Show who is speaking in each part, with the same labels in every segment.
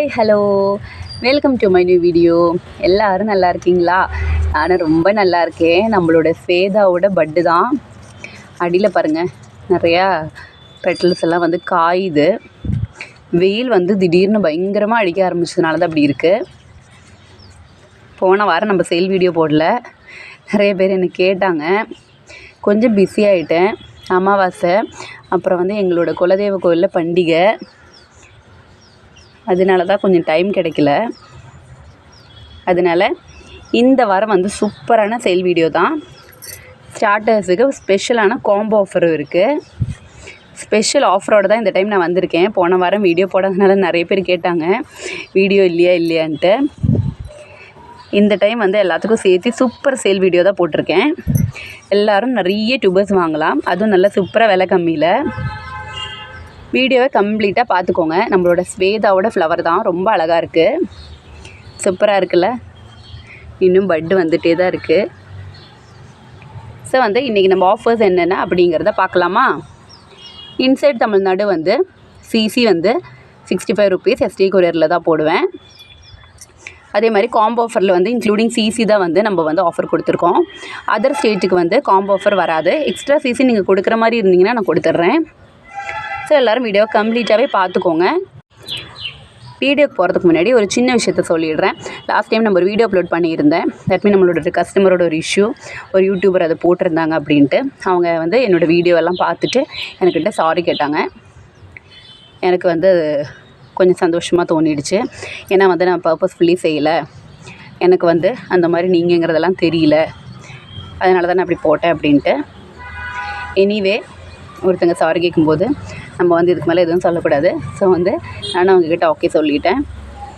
Speaker 1: Hi hello welcome to my new video. எல்லோரும் நல்லா இருக்கீங்களா? நானும் ரொம்ப நல்லா இருக்கேன். நம்மளோட ஸ்வேதாவோட பட்டு தான். அடியில் பாருங்கள், நிறையா பெட்டல்ஸ் எல்லாம் வந்து காயுது. வெயில் வந்து திடீர்னு பயங்கரமாக அடிக்க ஆரம்பிச்சதுனால தான் அப்படி இருக்குது. போன வாரம் நம்ம சேல் வீடியோ போடல. நிறைய பேர் என்னை கேட்டாங்க. கொஞ்சம் பிஸி ஆகிட்டேன். அமாவாசை, அப்புறம் வந்து எங்களோட குலதெய்வ கோயிலில் பண்டிகை, அதனால தான் கொஞ்சம் டைம் கிடைக்கல. அதனால் இந்த வாரம் வந்து சூப்பரான சேல் வீடியோ தான். ஸ்டார்டர்ஸுக்கு ஸ்பெஷலான காம்போ ஆஃபரும் இருக்குது. ஸ்பெஷல் ஆஃபரோடு தான் இந்த டைம் நான் வந்திருக்கேன். போன வாரம் வீடியோ போடாதனால நிறைய பேர் கேட்டாங்க வீடியோ இல்லையான்ட்டு. இந்த டைம் வந்து எல்லாத்துக்கும் சேர்த்து சூப்பர் சேல் வீடியோ தான் போட்டிருக்கேன். எல்லோரும் நிறைய டியூபர்ஸ் வாங்கலாம், அதுவும் நல்லா சூப்பராக விலை கம்மியில். வீடியோவை கம்ப்ளீட்டாக பார்த்துக்கோங்க. நம்மளோட ஸ்வேதாவோட ஃப்ளவர் தான், ரொம்ப அழகாக இருக்குது, சூப்பராக இருக்குல்ல. இன்னும் பட்டு வந்துகிட்டே தான் இருக்குது. ஸோ வந்து இன்றைக்கி நம்ம ஆஃபர்ஸ் என்னென்ன அப்படிங்கிறத பார்க்கலாமா? இன்சைட் தமிழ்நாடு வந்து சிசி வந்து 65 ருபீஸ் எஸ்டி கொரியரில் தான் போடுவேன். அதே மாதிரி காம்போ ஆஃபரில் வந்து இன்க்ளூடிங் சிசி தான் வந்து நம்ம வந்து ஆஃபர் கொடுத்துருக்கோம். அதர் ஸ்டேட்டுக்கு வந்து காம்போ ஆஃபர் வராது. எக்ஸ்ட்ரா சிசி நீங்கள் கொடுக்குற மாதிரி இருந்தீங்கன்னா நான் கொடுத்துட்றேன். ஸோ எல்லோரும் வீடியோ கம்ப்ளீட்டாகவே பார்த்துக்கோங்க. வீடியோக்கு போகிறதுக்கு முன்னாடி ஒரு சின்ன விஷயத்த சொல்லிடுறேன். லாஸ்ட் டைம் நம்ம ஒரு வீடியோ அப்லோட் பண்ணியிருந்தேன். தட் மீன் நம்மளோட கஸ்டமரோட ஒரு இஷ்யூ, ஒரு யூடியூபர் அதை போட்டிருந்தாங்க அப்படின்ட்டு. அவங்க வந்து என்னோடய வீடியோவெல்லாம் பார்த்துட்டு எனக்கிட்ட சாரி கேட்டாங்க. எனக்கு வந்து கொஞ்சம் சந்தோஷமாக தோணிடுச்சு. ஏன்னா வந்து நான் பர்பஸ்ஃபுல்லி செய்யலை, எனக்கு வந்து அந்த மாதிரி நீங்கிறதெல்லாம் தெரியல, அதனால தான் நான் அப்படி போட்டேன் அப்படின்ட்டு. எனிவே, ஒருத்தங்க சாரி கேட்கும்போது நம்ம வந்து இதுக்கு மேலே எதுவும் சொல்லக்கூடாது. ஸோ வந்து நானும் அவங்கக்கிட்ட ஓகே சொல்லிட்டேன்.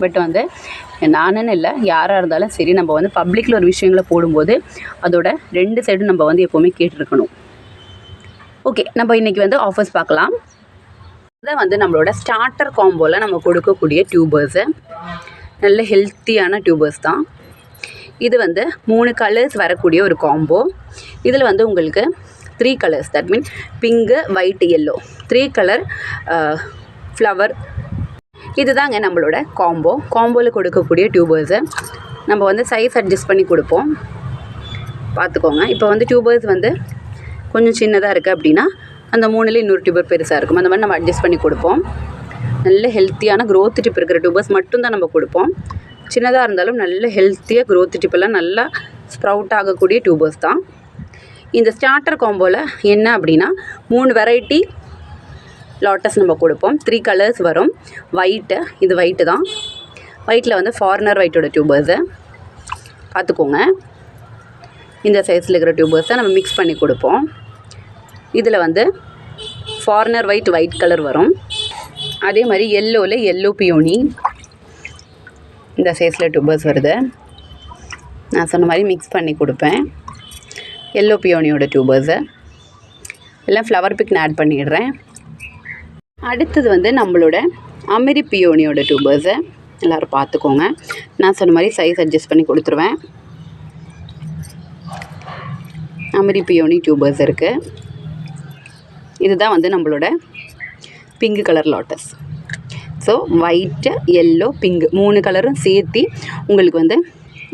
Speaker 1: பட் வந்து நானுன்னு இல்லை, யாராக இருந்தாலும் சரி, நம்ம வந்து பப்ளிக்கில் ஒரு விஷயங்களை போடும்போது அதோட 2 சைடும் நம்ம வந்து எப்போவுமே கேட்டுருக்கணும். ஓகே, நம்ம இன்றைக்கி வந்து ஆஃபர்ஸ் பார்க்கலாம். இதான் வந்து நம்மளோட ஸ்டார்டர் காம்போவில் நம்ம கொடுக்கக்கூடிய டியூபர்ஸு, நல்ல ஹெல்த்தியான டியூபர்ஸ் தான். இது வந்து 3 கலர்ஸ் வரக்கூடிய ஒரு காம்போ. இதில் வந்து உங்களுக்கு 3 colours, that mean pink, white, yellow, 3 colour flower. இது தாங்க நம்மளோட காம்போவில் கொடுக்கக்கூடிய டியூபர்ஸு. நம்ம வந்து சைஸ் அட்ஜஸ்ட் பண்ணி கொடுப்போம், பார்த்துக்கோங்க. இப்போ வந்து டியூபர்ஸ் வந்து கொஞ்சம் சின்னதாக இருக்குது அப்படின்னா அந்த 3ல் இன்னொரு டியூபர் பெருசாக இருக்கும். அந்த மாதிரி நம்ம அட்ஜஸ்ட் பண்ணி கொடுப்போம். நல்ல ஹெல்த்தியான க்ரோத் டிப் இருக்கிற டியூபர்ஸ் மட்டும்தான் நம்ம கொடுப்போம். சின்னதாக இருந்தாலும் நல்ல ஹெல்த்தியாக க்ரோத் டிப்பெல்லாம் நல்லா ஸ்ப்ரவுட் ஆகக்கூடிய டியூபர்ஸ் தான். இந்த ஸ்டார்டர் காம்போவில் என்ன அப்படின்னா 3 வெரைட்டி லாட்டஸ் நம்ம கொடுப்போம். 3 கலர்ஸ் வரும். ஒயிட்டு, இது ஒயிட்டு தான். ஒயிட்டில் வந்து ஃபாரினர் ஒயிட்டோட டியூபர்ஸு பார்த்துக்கோங்க. இந்த சைஸில் இருக்கிற டியூபர்ஸை நம்ம மிக்ஸ் பண்ணி கொடுப்போம். இதில் வந்து ஃபாரினர் ஒயிட் கலர் வரும். அதே மாதிரி எல்லோவில் எல்லோ பியோனி, இந்த சைஸில் டியூபர்ஸ் வருது. நான் சொன்ன மாதிரி மிக்ஸ் பண்ணி கொடுப்பேன். எல்லோ பியோனியோட டியூபர்ஸு எல்லாம் ஃப்ளவர் பிக் ஆட் பண்ணிடுறேன். அடுத்தது வந்து நம்மளோட அமெரி பியோனியோட டியூபர்ஸு எல்லோரும் பார்த்துக்கோங்க. நான் சொன்ன மாதிரி சைஸ் அட்ஜஸ்ட் பண்ணி கொடுத்துருவேன். அமெரி பியோனி டியூபர்ஸ் இருக்குது. இதுதான் வந்து நம்மளோட pink colour lotus. So white, yellow, pink 3 கலரும் சேர்த்து உங்களுக்கு வந்து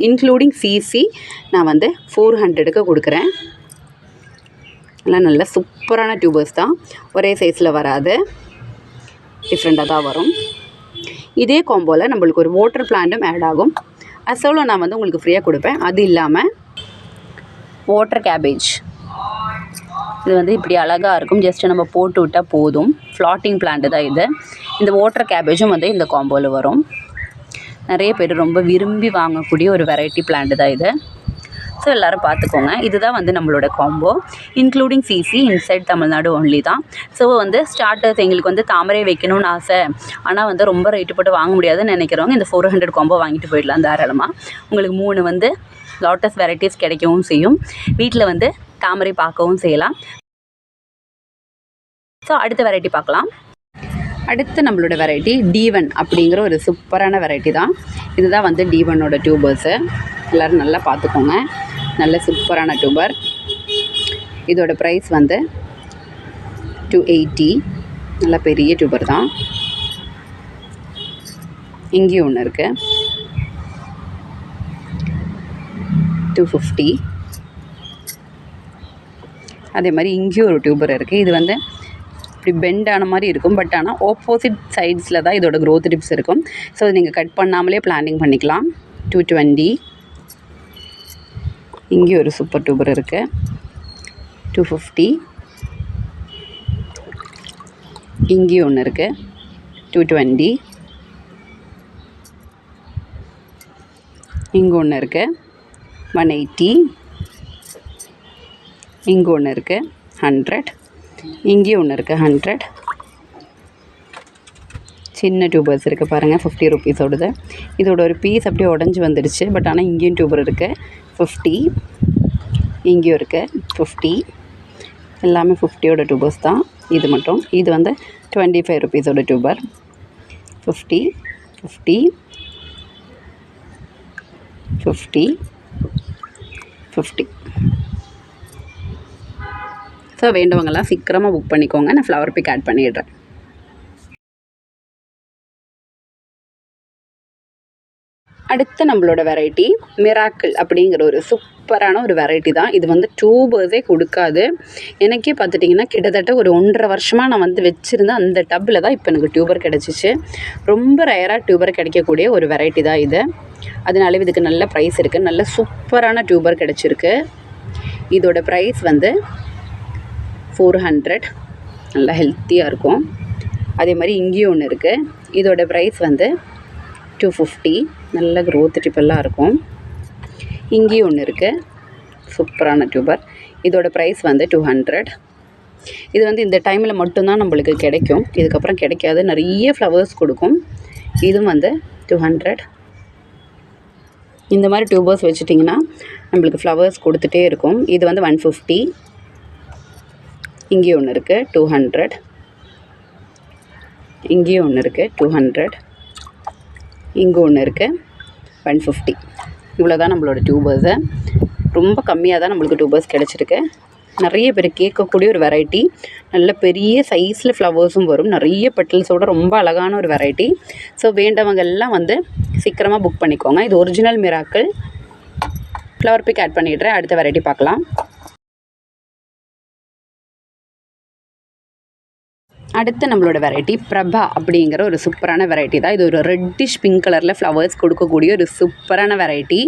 Speaker 1: இன்க்ளூடிங் சிசி நான் வந்து 400க்கு கொடுக்குறேன். எல்லாம் நல்ல சூப்பரான டியூபர்ஸ் தான். ஒரே சைஸில் வராது, டிஃப்ரெண்ட்டாக தான் வரும். இதே காம்போவில் நம்மளுக்கு ஒரு வாட்டர் பிளான்ட்டும் ஆட் ஆகும். அசோலோ நான் வந்து உங்களுக்கு ஃப்ரீயாக கொடுப்பேன். அது இல்லாமல் வாட்டர் கேபேஜ், இது வந்து இப்படி அழகாக இருக்கும். ஜஸ்ட்டு நம்ம போட்டு விட்டால் போதும். ஃப்ளாட்டிங் பிளான்ட்டு தான் இது. இந்த வாட்டர் கேபேஜும் வந்து இந்த காம்போவில் வரும். நிறைய பேர் ரொம்ப விரும்பி வாங்கக்கூடிய ஒரு வெரைட்டி பிளான்ட்டு தான் இது. ஸோ எல்லோரும் பார்த்துக்கோங்க. இதுதான் வந்து நம்மளோட combo, including CC, inside Tamil Nadu only தான். ஸோ வந்து ஸ்டார்டர்ஸ் எங்களுக்கு வந்து தாமரை வைக்கணும்னு ஆசை, ஆனால் வந்து ரொம்ப ரேட்டு போட்டு வாங்க முடியாதுன்னு நினைக்கிறவங்க இந்த 400 காம்போ வாங்கிட்டு போயிடலாம் தாராளமாக. உங்களுக்கு 3 வந்து லாட்டஸ் வெரைட்டிஸ் கிடைக்கவும் செய்யும். வீட்டில் வந்து தாமரை பார்க்கவும் செய்யலாம். ஸோ அடுத்த வெரைட்டி பார்க்கலாம். அடுத்து நம்மளோட வெரைட்டி D1 அப்படிங்கிற ஒரு சூப்பரான வெரைட்டி தான். இதுதான் வந்து D1ஓட டியூபர்ஸு. எல்லோரும் நல்லா பார்த்துக்கோங்க. நல்ல சூப்பரான டியூபர். இதோட ப்ரைஸ் வந்து 280. நல்ல பெரிய டியூபர் தான். இங்கேயும் ஒன்று இருக்குது 250. அதே மாதிரி இங்கேயும் ஒரு டியூபர் இருக்குது. இது வந்து இப்படி பெண்ட் ஆன மாதிரி இருக்கும். பட் ஆனால் ஆப்போசிட் சைட்ஸில் தான் இதோட க்ரோத் டிப்ஸ் இருக்கும். ஸோ நீங்கள் கட் பண்ணாமலே பிளானிங் பண்ணிக்கலாம். 220. இங்கேயும் ஒரு சூப்பர் டியூபர் இருக்குது 250. இங்கேயும் ஒன்று இருக்குது 220. இங்கே ஒன்று இருக்குது 180. இங்கே ஒன்று இருக்குது 100. இங்கேயும் ஒன்று இருக்குது 100. சின்ன டியூபர்ஸ் இருக்குது பாருங்கள், 50 ருபீஸோடது. இதோட ஒரு பீஸ் அப்படியே உடஞ்சி வந்துடுச்சு. பட் ஆனால் இங்கேயும் டியூபர் இருக்குது 50. இங்கேயும் இருக்குது 50. எல்லாமே 50யோட டியூபர்ஸ் தான். இது மட்டும் இது வந்து 25 ருபீஸோட டியூபர். 50 50 50 50. ஸோ வேண்டவங்கள்லாம் சீக்கிரமாக புக் பண்ணிக்கோங்க. நான் ஃப்ளவர் பிக் ஆட் பண்ணிடுறேன். அடுத்து நம்மளோட வெரைட்டி மிராக்கிள் அப்படிங்கிற ஒரு சூப்பரான ஒரு வெரைட்டி தான். இது வந்து டியூபர்ஸே கொடுக்காது. எனக்கே பார்த்துட்டிங்கன்னா கிட்டத்தட்ட ஒரு 1.5 வருஷமாக நான் வந்து வச்சுருந்தேன். அந்த டப்பில் தான் இப்போ எனக்கு டியூபர் கிடச்சிச்சு. ரொம்ப ரேராக டியூபர் கிடைக்கக்கூடிய ஒரு வெரைட்டி தான் இது. அதனால இதுக்கு நல்ல ப்ரைஸ் இருக்குது. நல்ல சூப்பரான டியூபர் கிடச்சிருக்கு. இதோட ப்ரைஸ் வந்து 400. நல்லா ஹெல்த்தியாக இருக்கும். அதே மாதிரி இங்கேயும் ஒன்று இருக்குது. இதோட ப்ரைஸ் வந்து 250. நல்ல க்ரோத் டிப்பெல்லாம் இருக்கும். இங்கேயும் ஒன்று இருக்குது சூப்பரான டியூபர். இதோட ப்ரைஸ் வந்து 200. இது வந்து இந்த டைமில் மட்டும்தான் நம்மளுக்கு கிடைக்கும். இதுக்கப்புறம் கிடைக்காது. நிறைய ஃப்ளவர்ஸ் கொடுக்கும். இதுவும் வந்து 200. இந்த மாதிரி டியூபர்ஸ் வச்சுட்டிங்கன்னா நம்மளுக்கு ஃப்ளவர்ஸ் கொடுத்துட்டே இருக்கும். இது வந்து 150. இங்கேயும் ஒன்று இருக்குது 200. இங்கேயும் ஒன்று இருக்குது 200. இங்கே ஒன்று இருக்குது 150. இவ்வளோ தான் நம்மளோட டியூபர்ஸு. ரொம்ப கம்மியாக தான் நம்மளுக்கு டியூபர்ஸ் கிடச்சிருக்கு. நிறைய பேர் கேட்கக்கூடிய ஒரு வெரைட்டி. நல்ல பெரிய சைஸில் ஃப்ளவர்ஸும் வரும். நிறைய பெட்டல்ஸோட ரொம்ப அழகான ஒரு வெரைட்டி. ஸோ வேண்டவங்க எல்லாம் வந்து சீக்கிரமாக புக் பண்ணிக்கோங்க. இது original miracle. Flower pick add பண்ணிடுறேன். அடுத்த வெரைட்டி பார்க்கலாம். அடுத்து நம்மளோட வெரைட்டி பிரபா அப்படிங்கிற ஒரு சூப்பரான வெரைட்டி தான். இது ஒரு ரெட்டிஷ் பிங்க் கலரில் ஃப்ளவர்ஸ் கொடுக்கக்கூடிய ஒரு சூப்பரான வெரைட்டி.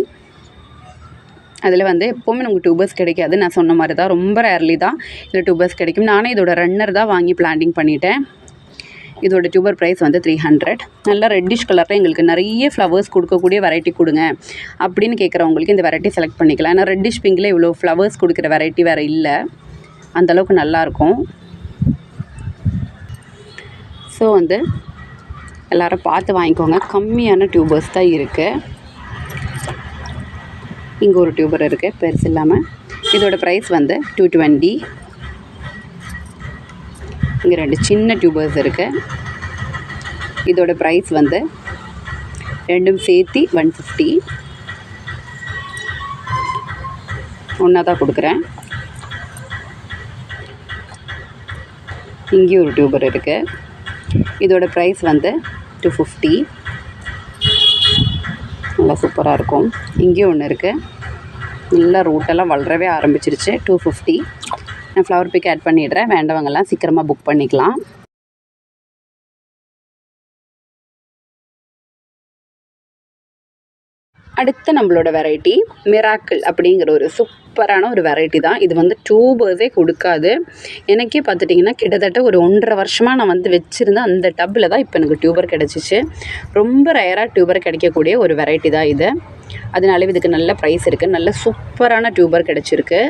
Speaker 1: அதில் வந்து எப்போவுமே நமக்கு டியூபர்ஸ் கிடைக்காது. நான் சொன்ன மாதிரி தான் ரொம்ப ரேர்லி தான் இதில் டியூபர்ஸ் கிடைக்கும். நானே இதோட ரன்னர் தான் வாங்கி பிளான்டிங் பண்ணிட்டேன். இதோட டியூபர் ப்ரைஸ் வந்து 300. நல்லா ரெட்டிஷ் கலரில் எங்களுக்கு நிறைய ஃப்ளவர்ஸ் கொடுக்கக்கூடிய வெரைட்டி கொடுங்க அப்படின்னு கேட்குறவங்களுக்கு இந்த வெரைட்டி செலக்ட் பண்ணிக்கலாம். ஏன்னா ரெட்டிஷ் பிங்கில் இவ்வளோ ஃப்ளவர்ஸ் கொடுக்குற வெரைட்டி வேறு இல்லை. அந்தளவுக்கு நல்லாயிருக்கும். ஸோ வந்து எல்லோரும் பார்த்து வாங்கிக்கோங்க. கம்மியான டியூபர்ஸ் தான் இருக்குது. இங்கே ஒரு டியூபர் இருக்குது பெருசு இல்லாமல். இதோட ப்ரைஸ் வந்து 220. இங்கே 2 சின்ன டியூபர்ஸ் இருக்குது. இதோட ப்ரைஸ் வந்து ரெண்டும் சேர்த்து 150. ஒன்றா தான் கொடுக்குறேன். இங்கேயும் ஒரு டியூபர் இருக்குது. இதோட ப்ரைஸ் வந்து 250. நல்லா சூப்பராக இருக்கும். இங்கேயும் ஒன்று இருக்குது. நல்லா ரூட்டெல்லாம் வளரவே ஆரம்பிச்சிருச்சு. 250. நான் ஃப்ளவர் பிக் ஆட் பண்ணிடுறேன். வேண்டவங்கெல்லாம் சீக்கிரமாக புக் பண்ணிக்கலாம். அடுத்து நம்மளோட வெரைட்டி மிராக்கிள் அப்படிங்கிற ஒரு சூப்பரான ஒரு வெரைட்டி தான். இது வந்து டியூபர்ஸே கொடுக்காது. எனக்கே பார்த்துட்டிங்கன்னா கிட்டத்தட்ட ஒரு 1.5 வருஷமாக நான் வந்து வச்சுருந்தேன். அந்த டப்பில் தான் இப்போ எனக்கு டியூபர் கிடச்சிச்சு. ரொம்ப ரேராக டியூபர் கிடைக்கக்கூடிய ஒரு வெரைட்டி தான் இது. அதனால இதுக்கு நல்ல ப்ரைஸ் இருக்குது. நல்ல சூப்பரான டியூபர் கிடச்சிருக்கு.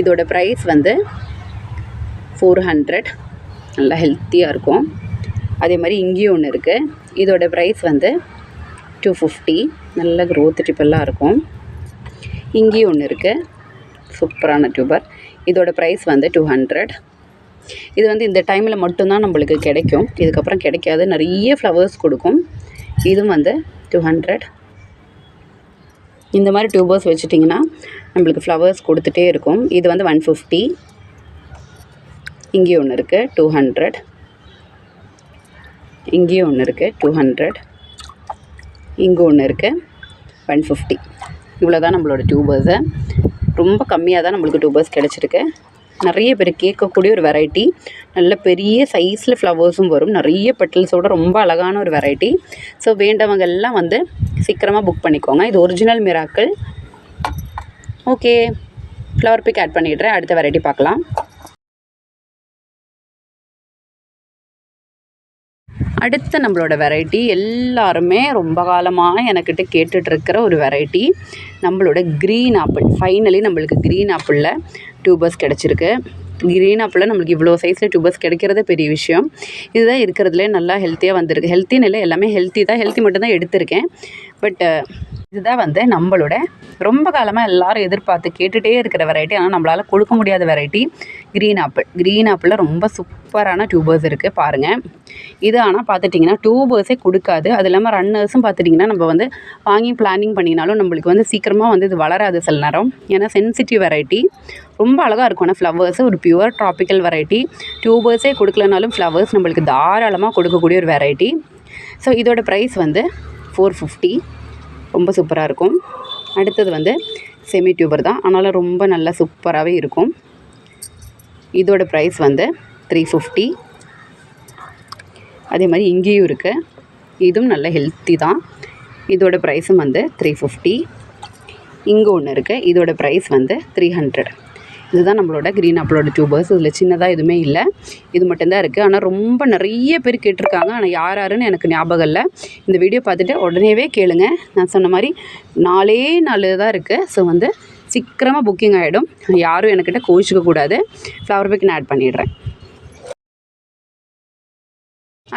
Speaker 1: இதோட ப்ரைஸ் வந்து 400. நல்லா ஹெல்த்தியாக இருக்கும். அதே மாதிரி இங்கேயும் ஒன்று இருக்குது. இதோட ப்ரைஸ் வந்து 250. நல்ல க்ரோத் டிப்பெல்லாம் இருக்கும். இங்கேயும் ஒன்று இருக்குது சூப்பரான டியூபர். இதோட ப்ரைஸ் வந்து 200. இது வந்து இந்த டைமில் மட்டும்தான் நம்மளுக்கு கிடைக்கும். இதுக்கப்புறம் கிடைக்காது. நிறைய ஃப்ளவர்ஸ் கொடுக்கும். இதுவும் வந்து 200. இந்த மாதிரி டியூபர்ஸ் வச்சுட்டிங்கன்னா நம்மளுக்கு ஃப்ளவர்ஸ் கொடுத்துட்டே இருக்கும். இது வந்து 150. இங்கேயும் ஒன்று இருக்குது 200. இங்கேயும் ஒன்று இருக்குது 200. இங்கே ஒன்று இருக்குது 150. இவ்வளோ தான் நம்மளோட டியூபர்ஸு. ரொம்ப கம்மியாக தான் நம்மளுக்கு டியூபர்ஸ் கிடச்சிருக்கு. நிறைய பேர் கேட்கக்கூடிய ஒரு வெரைட்டி. நல்ல பெரிய சைஸில் ஃப்ளவர்ஸும் வரும், நிறைய பெட்டல்ஸோட ரொம்ப அழகான ஒரு வெரைட்டி. ஸோ வேண்டவங்க எல்லாம் வந்து சீக்கிரமாக புக் பண்ணிக்கோங்க. இது original miracle. Okay, flower pick add பண்ணிடுறேன். அடுத்த வெரைட்டி பார்க்கலாம். அடுத்த நம்மளோட வெரைட்டி எல்லாருமே ரொம்ப காலமாக எனக்கிட்ட கேட்டுட்ருக்கிற ஒரு வெரைட்டி, நம்மளோட க்ரீன் ஆப்பிள். ஃபைனலி நம்மளுக்கு க்ரீன் ஆப்பிளில் டியூபர்ஸ் கிடச்சிருக்கு. க்ரீன் ஆப்பிளில் நம்மளுக்கு இவ்வளோ சைஸில் டியூபர்ஸ் கிடைக்கிறதே பெரிய விஷயம். இதுதான் இருக்கிறதுலே நல்லா ஹெல்த்தியாக வந்திருக்கு. ஹெல்த்தின்னு இல்லை, எல்லாமே ஹெல்த்தி தான். ஹெல்த்தி மட்டும்தான் எடுத்திருக்கேன். பட் இதுதான் வந்து நம்மளோட ரொம்ப காலமாக எல்லோரும் எதிர்பார்த்து கேட்டுகிட்டே இருக்கிற வெரைட்டி. ஆனால் நம்மளால் கொடுக்க முடியாத வெரைட்டி க்ரீன் ஆப்பிள். க்ரீன் ஆப்பிளில் ரொம்ப சூப்பரான டியூபர்ஸ் இருக்குது பாருங்கள். இது ஆனால் பார்த்துட்டிங்கன்னா டியூபர்ஸே கொடுக்காது. அது இல்லாமல் ரன்னர்ஸும் பார்த்துட்டிங்கன்னா நம்ம வந்து வாங்கி பிளானிங் பண்ணிங்கனாலும் நம்மளுக்கு வந்து சீக்கிரமாக வந்து இது வளராது சில நேரம். ஏன்னா சென்சிட்டிவ் வெரைட்டி. ரொம்ப அழகாக இருக்கும். ஆனால் ஃப்ளவர்ஸு ஒரு பியூர் ட்ராபிக்கல் வெரைட்டி. டியூபர்ஸே கொடுக்கலனாலும் ஃப்ளவர்ஸ் நம்மளுக்கு தாராளமாக கொடுக்கக்கூடிய ஒரு வெரைட்டி. ஸோ இதோட ப்ரைஸ் வந்து 450. ரொம்ப சூப்பராக இருக்கும். அடுத்தது வந்து செமி டியூபர் தான், ஆனாலும் ரொம்ப நல்லா சூப்பராகவே இருக்கும். இதோட ப்ரைஸ் வந்து 350. அதே மாதிரி இங்கேயும் இருக்குது. இதுவும் நல்ல ஹெல்த்தி தான். இதோட ப்ரைஸும் வந்து 350. இங்கே ஒன்று இருக்குது. இதோட ப்ரைஸ் வந்து 300. இதுதான் நம்மளோட க்ரீன் ஆப்பிளோட டியூபர்ஸ். இதில் சின்னதாக எதுவுமே இல்லை, இது மட்டும்தான் இருக்குது. ஆனால் ரொம்ப நிறைய பேர் கேட்டிருக்காங்க. ஆனால் யாருன்னு எனக்கு ஞாபகம் இல்லை. இந்த வீடியோ பார்த்துட்டு உடனேவே கேளுங்க. நான் சொன்ன மாதிரி 4 தான் இருக்குது. ஸோ வந்து சீக்கிரமாக புக்கிங் ஆகிடும். யாரும் என்கிட்ட கோவிச்சிக்கக்கூடாது. ஃப்ளவர் பிக் நான் ஆட் பண்ணிடுறேன்.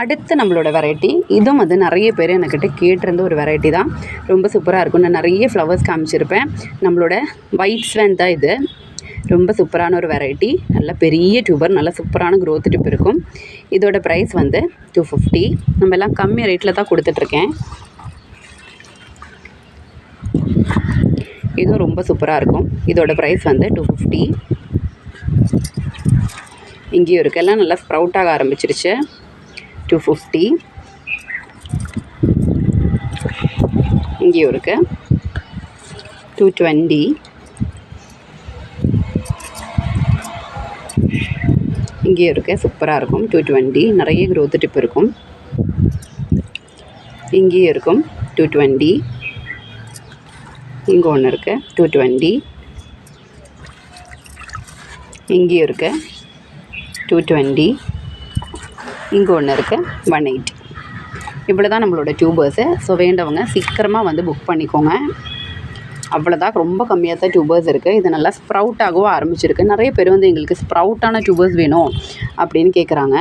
Speaker 1: அடுத்து நம்மளோட வெரைட்டி, இதுவும் வந்து நிறைய பேர் என்கிட்ட கேட்டிருந்த ஒரு வெரைட்டி தான். ரொம்ப சூப்பராக இருக்கும். நான் நிறைய ஃப்ளவர்ஸ் காமிச்சிருப்பேன். நம்மளோட ஒயிட் ஸ்வான் தான் இது. ரொம்ப சூப்பரான ஒரு வெரைட்டி. நல்ல பெரிய டியூபர், நல்ல சூப்பரான க்ரோத் டிப் இருக்கும். இதோட ப்ரைஸ் வந்து 250. நம்ம எல்லாம் கம்மி ரேட்டில் தான் கொடுத்துட்ருக்கேன். இதுவும் ரொம்ப சூப்பராக இருக்கும். இதோட ப்ரைஸ் வந்து 250. இங்கேயும் இருக்குது. எல்லாம் நல்லா ஸ்ப்ரவுட்டாக ஆரம்பிச்சிருச்சு. 250. இங்கேயும் இருக்குது. 220. இங்கேயும் இருக்குது. சூப்பராக இருக்கும். 220. நிறைய க்ரோத் டிப் இருக்கும். இங்கேயும் இருக்கும். 220. இங்கே ஒன்று இருக்குது. 220. இங்கேயும் இருக்குது. 220. இங்கே ஒன்று இருக்குது. 180. இவ்வளோ தான் நம்மளோட டியூபர்ஸு. ஸோ வேண்டவங்க சீக்கிரமாக வந்து புக் பண்ணிக்கோங்க. அவ்வளோதான். ரொம்ப கம்மியாக தான் டியூபர்ஸ் இருக்குது. இது நல்லா ஸ்ப்ரவுட்டாகவும் ஆரம்பிச்சிருக்கு. நிறைய பேர் வந்து எங்களுக்கு ஸ்ப்ரவுட்டான டியூபர்ஸ் வேணும் அப்படின்னு கேட்குறாங்க.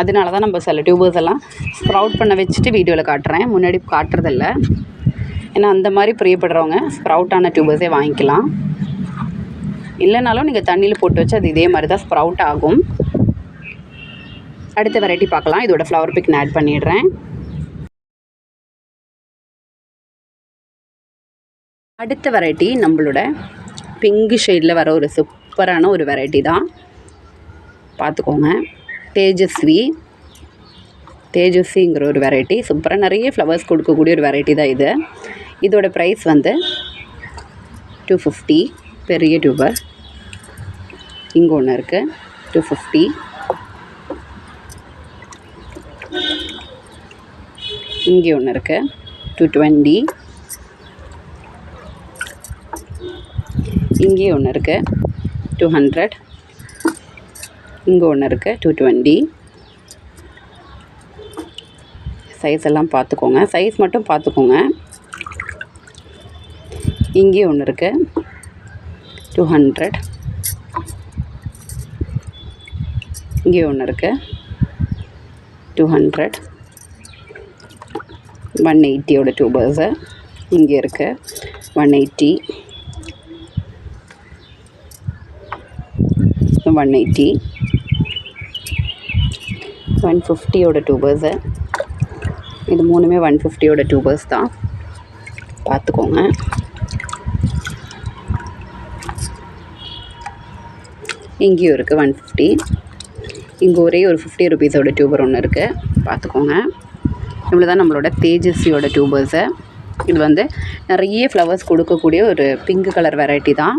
Speaker 1: அதனால தான் நம்ம சில டியூபர்ஸ் எல்லாம் ஸ்ப்ரவுட் பண்ண வச்சுட்டு வீடியோவில் காட்டுறேன், முன்னாடி காட்டுறதில்ல. ஏன்னா அந்த மாதிரி பிரியப்படுறவங்க ஸ்ப்ரவுட்டான டியூபர்ஸே வாங்கிக்கலாம். இல்லைனாலும் நீங்கள் தண்ணியில் போட்டு வச்சு அது இதே மாதிரி தான் ஸ்ப்ரவுட் ஆகும். அடுத்த வெரைட்டி பார்க்கலாம். இதோட ஃப்ளவர் பிக் நான் ஆட் பண்ணிடுறேன். அடுத்த வெரைட்டி நம்மளோட பிங்க் ஷேடில் வர ஒரு சூப்பரான ஒரு வெரைட்டி தான். பார்த்துக்கோங்க. தேஜஸ்விங்கிற ஒரு வெரைட்டி. சூப்பராக நிறைய ஃப்ளவர்ஸ் கொடுக்கக்கூடிய ஒரு வெரைட்டி தான் இது. இதோட ப்ரைஸ் வந்து 250. பெரிய டியூபர். இங்கே ஒன்று இருக்குது. 250. இங்கே ஒன்று இருக்குது. 220. இங்கே ஒன்று இருக்குது. 200. இங்கே ஒன்று இருக்குது. 220. சைஸ் எல்லாம் பார்த்துக்கோங்க. சைஸ் மட்டும் பார்த்துக்கோங்க. இங்கே ஒன்று இருக்குது. 200. இங்கே ஒன்று இருக்குது. 200. 180 டியூபர்ஸு. இங்கே இருக்குது. 180. 180. 150 டியூபர்ஸு. இது மூணுமே 150 டியூபர்ஸ் தான். பார்த்துக்கோங்க. இங்கேயும் இருக்குது 150. இங்கே ஒரே ஒரு 50 ருபீஸோட டியூபர் ஒன்று இருக்குது. பார்த்துக்கோங்க. இவ்வளோ தான் நம்மளோட தேஜஸ்வியோட டியூபர்ஸு. இது வந்து நிறைய ஃப்ளவர்ஸ் கொடுக்கக்கூடிய ஒரு பிங்க் கலர் வெரைட்டி தான்.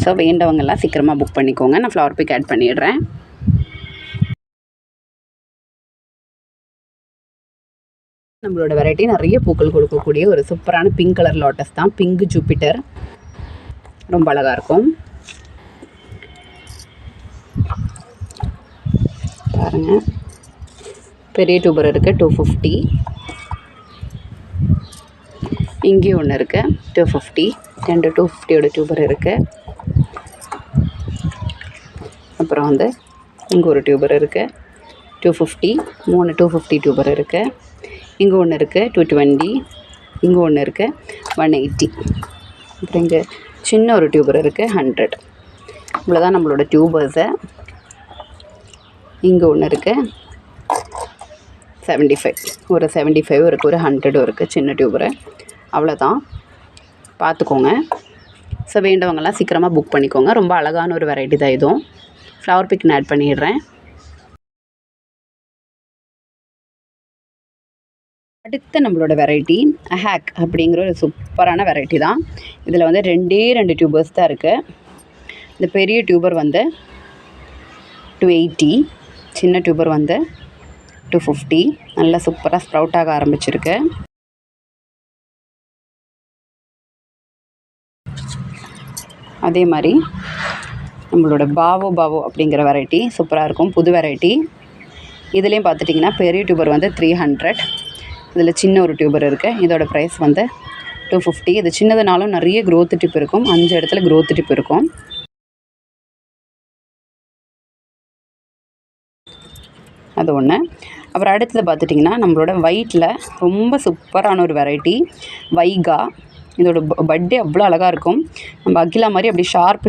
Speaker 1: ஸோ வேண்டவங்கெல்லாம் சீக்கிரமாக புக் பண்ணிக்கோங்க. நான் ஃப்ளவர் பிக் ஆட் பண்ணிடுறேன். நம்மளோட வெரைட்டி நிறைய பூக்கள் கொடுக்கக்கூடிய ஒரு சூப்பரான பிங்க் கலர் லோட்டஸ் தான். பிங்க் ஜூபிட்டர் ரொம்ப அழகாக இருக்கும். பாருங்கள், பெரிய டியூபர் இருக்குது 250. இங்கேயும் ஒன்று இருக்குது 250. 2 250யோட டியூபர் இருக்குது. அப்புறம் வந்து இங்கே ஒரு டியூபர் இருக்குது 250. 3 250 டியூபர் இருக்குது. இங்கே ஒன்று இருக்குது 220. இங்கே ஒன்று இருக்குது 180. அப்புறம் இங்கே சின்ன ஒரு டியூபர் இருக்குது 100. இவ்வளோதான் நம்மளோட டியூபர்ஸை. இங்கே ஒன்று இருக்குது 75. ஒரு 75 இருக்குது, ஒரு 100 இருக்குது சின்ன டியூபரு. அவ்வளோதான், பார்த்துக்கோங்க. ஸோ வேண்டவங்கெல்லாம் சீக்கிரமாக புக் பண்ணிக்கோங்க. ரொம்ப அழகான ஒரு வெரைட்டி தான் இதுவும். ஃப்ளவர் பிக் ஆட் பண்ணிடுறேன். அடுத்த நம்மளோட வெரைட்டி ஹேக் அப்படிங்கிற ஒரு சூப்பரான வெரைட்டி தான். இதில் வந்து 2 டியூபர்ஸ் தான் இருக்குது. இந்த பெரிய டியூபர் வந்து 280. சின்ன டியூபர் வந்து 250. நல்லா சூப்பராக ஸ்ப்ரவுட் ஆக ஆரம்பிச்சிருக்கு. அதே மாதிரி நம்மளோட பாவோ அப்படிங்கிற வெரைட்டி சூப்பராக இருக்கும், புது வெரைட்டி. இதுலேயும் பார்த்துட்டிங்கன்னா பெரிய டியூபர் வந்து 300. இதில் சின்ன ஒரு டியூபர் இருக்குது. இதோட ப்ரைஸ் வந்து 250. இது சின்னதுனாலும் நிறைய க்ரோத் டிப் இருக்கும். 5 இடத்துல க்ரோத் டிப் இருக்கும். அது ஒன்று. அப்புறம் அடுத்தது பார்த்துட்டிங்கன்னா நம்மளோட ஒயிட்டில் ரொம்ப சூப்பரான ஒரு வெரைட்டி வைகா. இதோட பட்டே அவ்வளோ அழகாக இருக்கும். நம்ம அகிலா மாதிரி அப்படி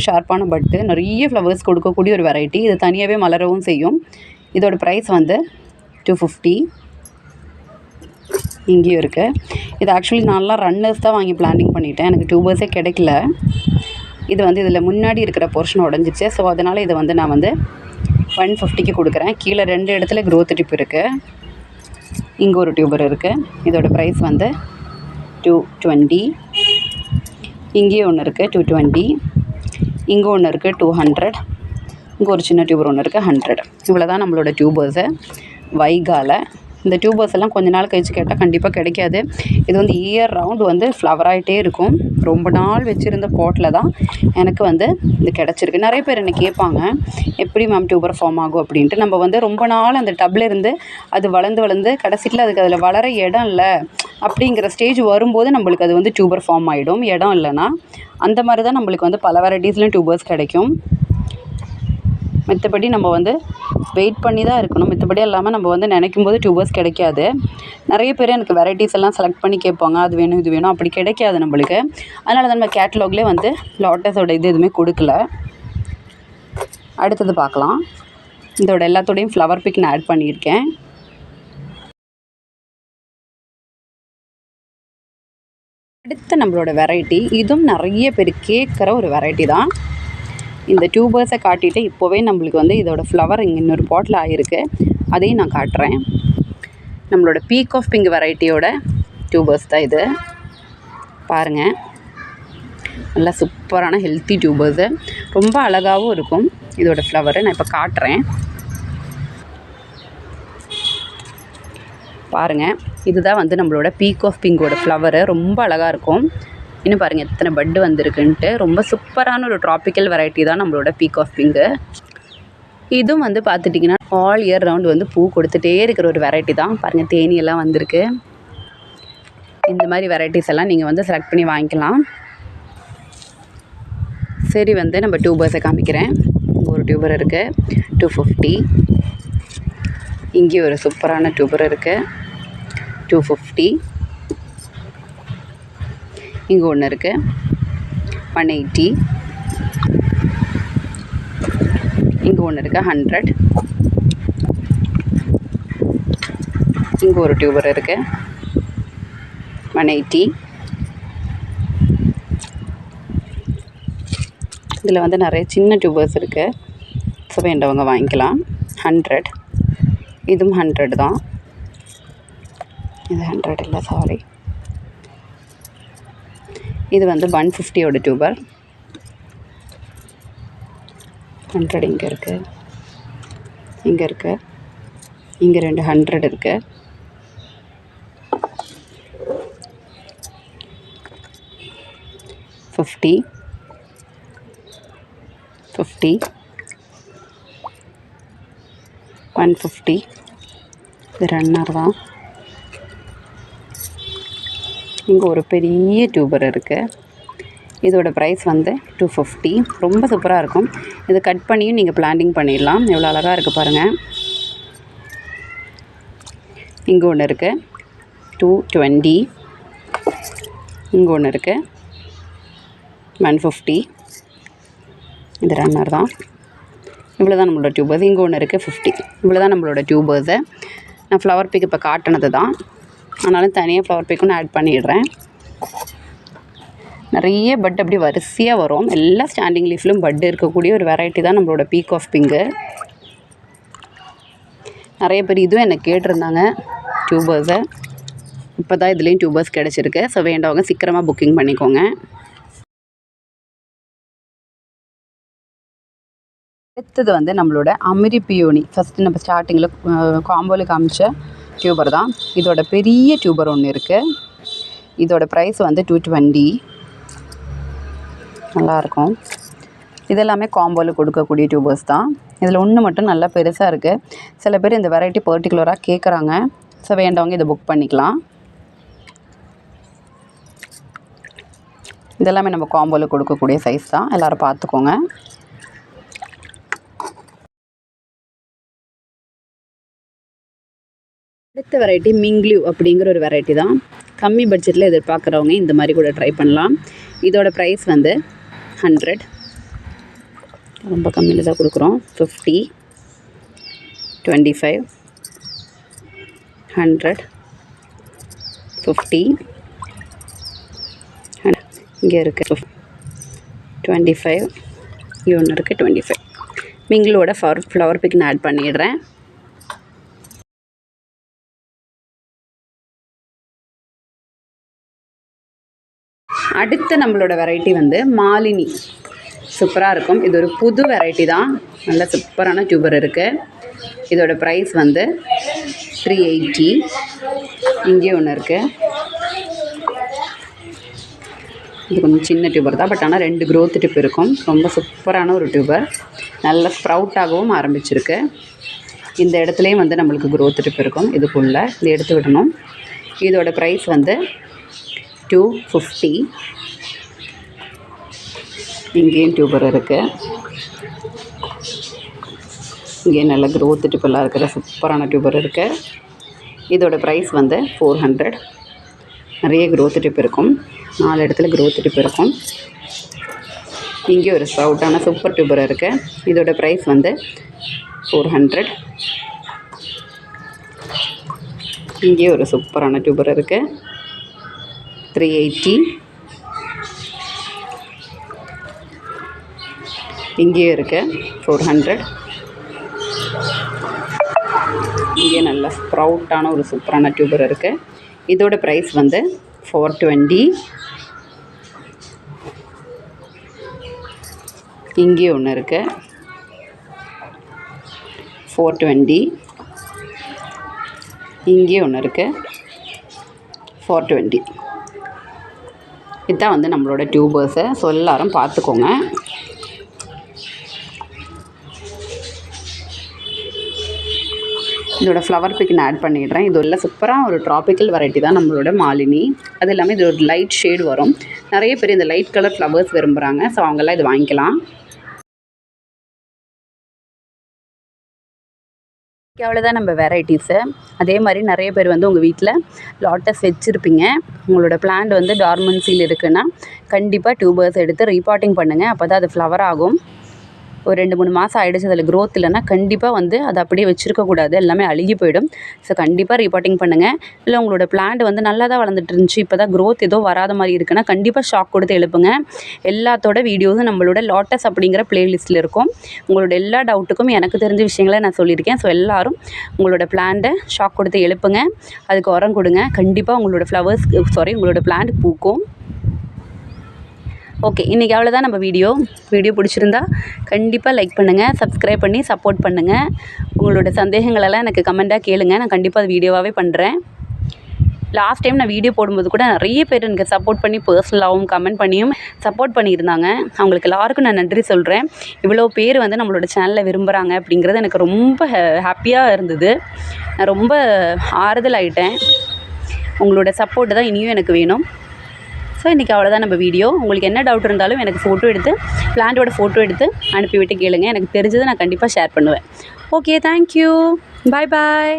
Speaker 1: ஷார்ப்பான பட்டு, நிறைய ஃப்ளவர்ஸ் கொடுக்கக்கூடிய ஒரு வெரைட்டி. இது தனியாகவே மலரவும் செய்யும். இதோட ப்ரைஸ் வந்து 250. இங்கேயும் இருக்குது. இது ஆக்சுவலி நான்லாம் ரன்னர்ஸ் தான் வாங்கி பிளான்டிங் பண்ணிட்டேன். எனக்கு டியூபர்ஸே கிடைக்கல. இது வந்து இதில் முன்னாடி இருக்கிற போர்ஷன் உடஞ்சிச்சு. ஸோ அதனால் இதை வந்து நான் வந்து 150க்கு கொடுக்குறேன். கீழே 2 இடத்துல க்ரோத் டிப் இருக்குது. இங்கே ஒரு டியூபர் இருக்குது. இதோட ப்ரைஸ் வந்து 220. இங்கேயும் ஒன்று இருக்குது 220. இங்கே ஒன்று இருக்குது 200. இங்கே ஒரு சின்ன டியூபர் ஒன்று இருக்குது 100. இவ்வளோ தான் நம்மளோட டியூபர்ஸு வைகாவில். இந்த டியூபர்ஸ் எல்லாம் கொஞ்ச நாள் கழிச்சு கேட்டால் கண்டிப்பாக கிடைக்காது. இது வந்து இயர் ரவுண்டு வந்து ஃப்ளவர் ஆகிட்டே இருக்கும். ரொம்ப நாள் வச்சுருந்த பாட்டில் தான் எனக்கு வந்து இது கிடச்சிருக்கு. நிறைய பேர் என்னை கேட்பாங்க, எப்படி மேம் டியூபர் ஃபார்ம் ஆகும் அப்படின்ட்டு. நம்ம வந்து ரொம்ப நாள் அந்த டப்பில் இருந்து அது வளர்ந்து கடைசியில் அதுக்கு அதில் வளர இடம் இல்லை அப்படிங்கிற ஸ்டேஜ் வரும்போது நம்மளுக்கு அது வந்து டியூபர் ஃபார்ம் ஆகிடும். இடம் இல்லைன்னா அந்த மாதிரி தான் நம்மளுக்கு வந்து பல வெரைட்டிஸ்லையும் டியூபர்ஸ் கிடைக்கும். மற்றபடி நம்ம வந்து வெயிட் பண்ணி தான் இருக்கணும். மற்றபடி இல்லாமல் நம்ம வந்து நினைக்கும் போது டியூபர்ஸ் கிடைக்காது. நிறைய பேர் எனக்கு வெரைட்டிஸ் எல்லாம் செலக்ட் பண்ணி கேட்பாங்க, அது வேணும் இது வேணும், அப்படி கிடைக்காது நம்மளுக்கு. அதனால தான் நம்ம கேட்டலாக்லேயே வந்து லோட்டஸோட இது எதுவுமே கொடுக்கல. அடுத்தது பார்க்கலாம். இதோட எல்லாத்தோடையும் ஃப்ளவர் பிக் நான் ஆட் பண்ணியிருக்கேன். அடுத்த நம்மளோட வெரைட்டி, இதுவும் நிறைய பேர் கேட்குற ஒரு வெரைட்டி தான். இந்த டியூபர்ஸை காட்டிட்டு இப்போவே நம்மளுக்கு வந்து இதோட ஃப்ளவர் இங்கே இன்னொரு பாட்டில் ஆகிருக்கு. அதையும் நான் காட்டுறேன். நம்மளோட பீக் ஆஃப் பிங்க் வெரைட்டியோட டியூபர்ஸ் தான் இது. பாருங்கள், நல்லா சூப்பரான ஹெல்த்தி டியூபர்ஸு. ரொம்ப அழகாகவும் இருக்கும் இதோட ஃப்ளவரு. நான் இப்போ காட்டுறேன். பாருங்கள், இதுதான் வந்து நம்மளோட பீக் ஆஃப் பிங்கோட ஃப்ளவரு. ரொம்ப அழகாக இருக்கும். இன்னும் பாருங்கள் எத்தனை பட்டு வந்திருக்குன்ட்டு. ரொம்ப சூப்பரான ஒரு ட்ராபிக்கல் வெரைட்டி தான் நம்மளோட பீக் ஆஃப் பிங்கு. இதுவும் வந்து பார்த்துட்டிங்கன்னா ஆல் இயர் ரவுண்டு வந்து பூ கொடுத்துட்டே இருக்கிற ஒரு வெரைட்டி தான். பாருங்கள், தேனியெல்லாம் வந்திருக்கு. இந்த மாதிரி வெரைட்டிஸ் எல்லாம் நீங்கள் வந்து செலக்ட் பண்ணி வாங்கிக்கலாம். சரி, வந்து நம்ம டியூபர்ஸை காமிக்கிறேன். ஒரு டியூபர் இருக்குது 250. இங்கே ஒரு சூப்பரான டியூபர் இருக்குது 250. இங்கே ஒன்று இருக்குது 180. இங்கே ஒன்று இருக்குது 100. இங்கே ஒரு டியூபர் இருக்குது 180. இதில் வந்து நிறைய சின்ன டியூபர்ஸ் இருக்குது. ஸோ வேண்டவங்க வாங்கிக்கலாம். 100. இதுவும் 100 தான். இது 100 இல்லை, சாரி. இது வந்து 150 டியூபர். 100 இங்கே இருக்குது, இங்கே இருக்குது, இங்கே 2 100 இருக்குது. $50, $50, $150. இது ரன்னர் தான். இங்கே ஒரு பெரிய டியூபர் இருக்குது. இதோட ப்ரைஸ் வந்து $250. ரொம்ப சூப்பராக இருக்கும். இதை கட் பண்ணியும் நீங்கள் பிளான்டிங் பண்ணிடலாம். எவ்வளோ அழகாக இருக்குது பாருங்கள். இங்கே ஒன்று இருக்குது, $220. இங்கே ஒன்று இருக்குது, $150. இது ரன்னர் தான். இவ்வளோ தான் நம்மளோட டியூபர்ஸ். இங்கே ஒன்று இருக்குது, $50. இவ்வளோ தான் நம்மளோட டியூபர்ஸு. நான் ஃப்ளவர் பிக் இப்போ காட்டினது தான், அதனால தனியாக ஃப்ளவர் பிக்கும் நான் ஆட் பண்ணிடுறேன். நிறைய பட் அப்படி வரிசையாக வரும். எல்லா ஸ்டாண்டிங் லீஃப்லையும் பட் இருக்கக்கூடிய ஒரு வெரைட்டி தான் நம்மளோட பீக் ஆஃப் பிங்கு. நிறைய பேர் இதுவும் எனக்கு கேட்டிருந்தாங்க டியூபர்ஸை. இப்போ தான் இதுலேயும் டியூபர்ஸ் கிடச்சிருக்கு. ஸோ வேண்டவங்க சீக்கிரமாக புக்கிங் பண்ணிக்கோங்க. அடுத்தது வந்து நம்மளோட அமிரி பியோனி. ஃபஸ்ட்டு நம்ம ஸ்டார்டிங்கில் காம்போவில் காமிச்ச டியூபர் தான். இதோட பெரிய டியூபர் ஒன்று இருக்குது. இதோட ப்ரைஸ் வந்து $220. நல்லாயிருக்கும். இதெல்லாமே காம்போவில் கொடுக்கக்கூடிய டியூபர்ஸ் தான். இதில் ஒன்று மட்டும் நல்லா பெருசாக இருக்குது. சில பேர் இந்த வெரைட்டி பர்டிகுலராக கேட்குறாங்க. ஸோ வேண்டவங்க இதை புக் பண்ணிக்கலாம். இதெல்லாமே நம்ம காம்போவில் கொடுக்கக்கூடிய சைஸ் தான். எல்லோரும் பார்த்துக்கோங்க. அடுத்த வெரைட்டி மிங்க்லியூ அப்படிங்கிற ஒரு வெரைட்டி தான். கம்மி பட்ஜெட்டில் எதிர்பார்க்குறவங்க இந்த மாதிரி கூட ட்ரை பண்ணலாம். இதோட ப்ரைஸ் வந்து 100. ரொம்ப கம்மியில் தான் கொடுக்குறோம். 50, 25, 100, 50. இங்கே இருக்குது 25. இங்கே ஒன்று இருக்குது 25. மிங்கிளோட ஃப்ளவர் பிக் நான் ஆட் பண்ணிடுறேன். அடுத்த நம்மளோட வெரைட்டி வந்து மாலினி. சூப்பராக இருக்கும். இது ஒரு புது வெரைட்டி தான். நல்ல சூப்பரான டியூபர் இருக்குது. இதோட ப்ரைஸ் வந்து $380. இங்கே ஒன்று இருக்குது. இது கொஞ்சம் சின்ன டியூபர் தான், பட் ஆனால் 2 க்ரோத் டிப் இருக்கும். ரொம்ப சூப்பரான ஒரு டியூபர். நல்ல ஸ்ப்ரவுட்டாகவும் ஆரம்பிச்சிருக்கு. இந்த இடத்துலையும் வந்து நம்மளுக்கு க்ரோத் டிப் இருக்கும். இதுக்குள்ளே இது எடுத்து விடணும். இதோட ப்ரைஸ் வந்து $250. இங்கேயும் டியூபர் இருக்குது. இங்கே நல்ல க்ரோத் டிப்பெல்லாம் இருக்கிற சூப்பரான டியூபர் இருக்குது. இதோட ப்ரைஸ் வந்து $400. நிறைய க்ரோத் டிப் இருக்கும். 4 இடத்துல க்ரோத் டிப் இருக்கும். இங்கே ஒரு ஸ்ப்ரவுட்டான சூப்பர் டியூபர் இருக்குது. இதோட ப்ரைஸ் வந்து $400. இங்கே ஒரு சூப்பரான டியூபர் இருக்குது. $380. இங்கேயும் இருக்குது $400. இங்கே நல்ல ஸ்ப்ரவுட்டான ஒரு சூப்பரான டியூபர் இருக்குது. இதோட ப்ரைஸ் வந்து $420. இங்கே ஒன்று இருக்குது $420. இங்கே ஒன்று இருக்குது $420. இதுதான் வந்து நம்மளோட டியூபர்ஸு. ஸோ எல்லோரும் பார்த்துக்கோங்க. இதோட ஃப்ளவர் பிக் நான் ஆட் பண்ணிடுறேன். இது உள்ள சூப்பராக ஒரு ட்ராபிக்கல் வெரைட்டி தான் நம்மளோட மாலினி. அது இல்லாமல் இது ஒரு லைட் ஷேட் வரும். நிறைய பேர் இந்த லைட் கலர் ஃப்ளவர்ஸ் விரும்புகிறாங்க. ஸோ அவங்கெல்லாம் இது வாங்கிக்கலாம். அவ்வளோதான் நம்ம வெரைட்டிஸு. அதே மாதிரி நிறைய பேர் வந்து உங்கள் வீட்டில் லாட்டஸ் வச்சுருப்பீங்க. உங்களோட பிளான்ட் வந்து டார்மன்சியில் இருக்குன்னா கண்டிப்பாக டியூபர்ஸ் எடுத்து ரீபாட்டிங் பண்ணுங்கள். அப்போ தான் அது ஃப்ளவர் ஆகும். ஒரு 2-3 மாதம் ஆகிடுச்சு அதில் க்ரோத் இல்லைன்னா கண்டிப்பாக வந்து அதை அப்படியே வச்சுருக்கக்கூடாது, எல்லாமே அழுகி போயிடும். ஸோ கண்டிப்பாக ரீபாட்டிங் பண்ணுங்கள். இல்லை உங்களோட பிளான்ட் வந்து நல்லா தான் வளர்ந்துட்டு இருந்துச்சு, இப்போ தான் க்ரோத் ஏதோ வராத மாதிரி இருக்குன்னா கண்டிப்பாக ஷாக் கொடுத்து எழுப்புங்க. எல்லாத்தோட வீடியோஸும் நம்மளோட லாட்டஸ் அப்படிங்கிற ப்ளேலிஸ்ட்டில் இருக்கும். உங்களோட எல்லா டவுட்டுக்கும் எனக்கு தெரிஞ்ச விஷயங்களை நான் சொல்லியிருக்கேன். ஸோ எல்லோரும் உங்களோட பிளான்ட்டை ஷாக் கொடுத்து எழுப்புங்க, அதுக்கு உரம் கொடுங்க. கண்டிப்பாக உங்களோட உங்களோட பிளான்ட் பூக்கும். ஓகே, இன்றைக்கி அவ்வளோதான் நம்ம வீடியோ பிடிச்சிருந்தா கண்டிப்பாக லைக் பண்ணுங்கள், சப்ஸ்கிரைப் பண்ணி சப்போர்ட் பண்ணுங்கள். உங்களோட சந்தேகங்களெல்லாம் எனக்கு கமெண்ட்டாக கேளுங்க, நான் கண்டிப்பாக அது வீடியோவாகவே பண்ணுறேன். லாஸ்ட் டைம் நான் வீடியோ போடும்போது கூட நிறைய பேர் எனக்கு சப்போர்ட் பண்ணி பர்சனலாகவும் கமெண்ட் பண்ணியும் சப்போர்ட் பண்ணியிருந்தாங்க. அவங்களுக்கு எல்லாருக்கும் நான் நன்றி சொல்கிறேன். இவ்வளோ பேர் வந்து நம்மளோட சேனலை விரும்புகிறாங்க அப்படிங்கிறது எனக்கு ரொம்ப ஹாப்பியாக இருந்தது. நான் ரொம்ப ஆறுதல் ஆகிட்டேன். உங்களோட சப்போர்ட்டு தான் இனியும் எனக்கு வேணும். ஸோ இன்றைக்கி அவ்வளோதான் நம்ம வீடியோ. உங்களுக்கு என்ன டவுட் இருந்தாலும் எனக்கு பிளான்ட்டோட ஃபோட்டோ எடுத்து அனுப்பிவிட்டு கேளுங்க. எனக்கு தெரிஞ்சதை நான் கண்டிப்பாக ஷேர் பண்ணுவேன். ஓகே, தேங்க்யூ, பாய் பாய்.